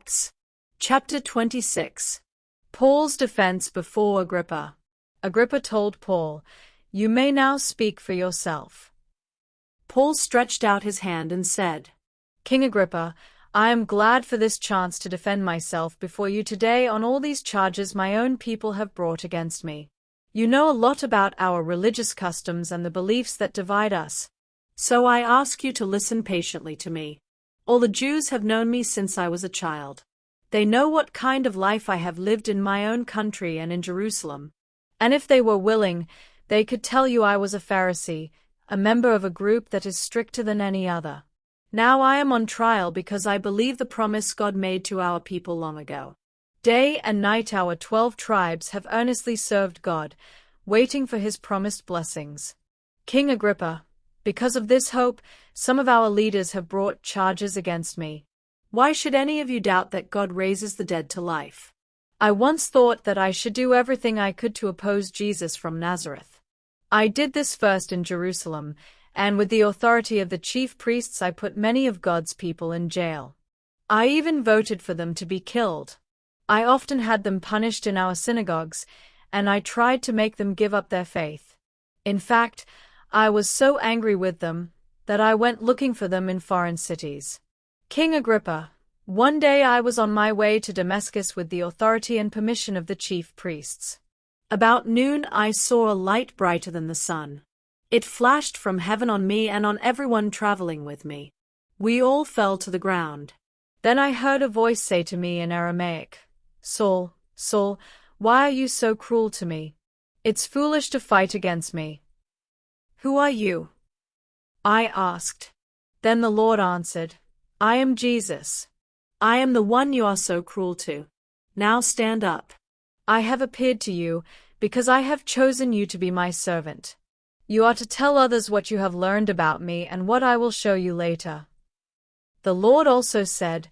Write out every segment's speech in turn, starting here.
Acts. Chapter 26. Paul's defense before Agrippa. Agrippa told Paul, "You may now speak for yourself." Paul stretched out his hand and said, "King Agrippa, I am glad for this chance to defend myself before you today on all these charges my own people have brought against me. You know a lot about our religious customs and the beliefs that divide us. So I ask you to listen patiently to me. All the Jews have known me since I was a child. They know what kind of life I have lived in my own country and in Jerusalem. And if they were willing, they could tell you I was a Pharisee, a member of a group that is stricter than any other. Now I am on trial because I believe the promise God made to our people long ago. Day and night our 12 tribes have earnestly served God, waiting for His promised blessings. King Agrippa, because of this hope, some of our leaders have brought charges against me. Why should any of you doubt that God raises the dead to life? I once thought that I should do everything I could to oppose Jesus from Nazareth. I did this first in Jerusalem, and with the authority of the chief priests I put many of God's people in jail. I even voted for them to be killed. I often had them punished in our synagogues, and I tried to make them give up their faith. In fact, I was so angry with them that I went looking for them in foreign cities. King Agrippa, one day I was on my way to Damascus with the authority and permission of the chief priests. About noon I saw a light brighter than the sun. It flashed from heaven on me and on everyone traveling with me. We all fell to the ground. Then I heard a voice say to me in Aramaic, "Saul, Saul, why are you so cruel to me? It's foolish to fight against me." "Who are you?" I asked. Then the Lord answered, "I am Jesus. I am the one you are so cruel to. Now stand up. I have appeared to you because I have chosen you to be my servant. You are to tell others what you have learned about me and what I will show you later." The Lord also said,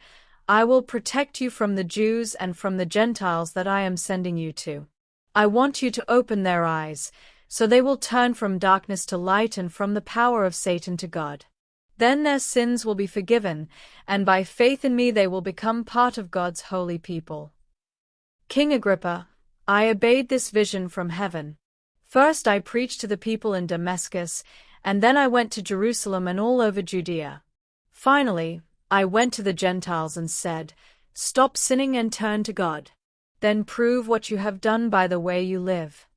"I will protect you from the Jews and from the Gentiles that I am sending you to. I want you to open their eyes, so they will turn from darkness to light and from the power of Satan to God. Then their sins will be forgiven, and by faith in me they will become part of God's holy people." King Agrippa, I obeyed this vision from heaven. First I preached to the people in Damascus, and then I went to Jerusalem and all over Judea. Finally, I went to the Gentiles and said, "Stop sinning and turn to God. Then prove what you have done by the way you live."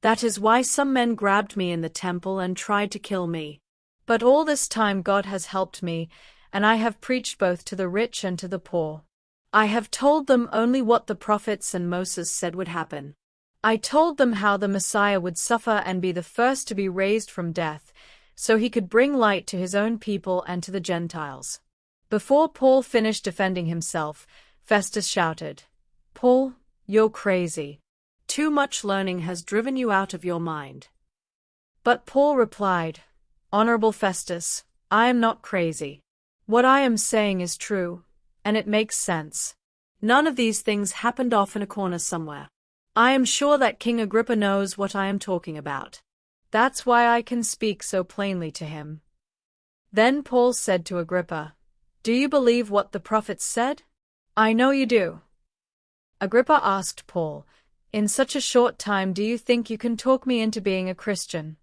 That is why some men grabbed me in the temple and tried to kill me. But all this time God has helped me, and I have preached both to the rich and to the poor. I have told them only what the prophets and Moses said would happen. I told them how the Messiah would suffer and be the first to be raised from death, so he could bring light to his own people and to the Gentiles. Before Paul finished defending himself, Festus shouted, "Paul, you're crazy. Too much learning has driven you out of your mind." But Paul replied, "Honorable Festus, I am not crazy. What I am saying is true, and it makes sense. None of these things happened off in a corner somewhere. I am sure that King Agrippa knows what I am talking about. That's why I can speak so plainly to him." Then Paul said to Agrippa, "Do you believe what the prophets said?" "I know you do." Agrippa asked Paul, "In such a short time do you think you can talk me into being a Christian?"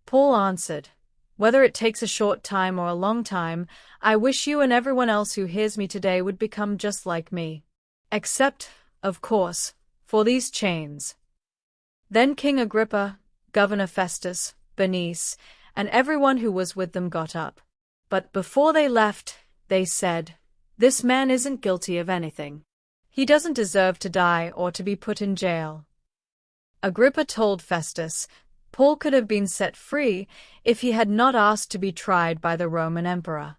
Paul answered, "Whether it takes a short time or a long time, I wish you and everyone else who hears me today would become just like me. Except, of course, for these chains." Then King Agrippa, Governor Festus, Bernice, and everyone who was with them got up. But before they left, they said, "This man isn't guilty of anything. He doesn't deserve to die or to be put in jail." Agrippa told Festus, Paul could have been set free if he had not asked to be tried by the Roman emperor.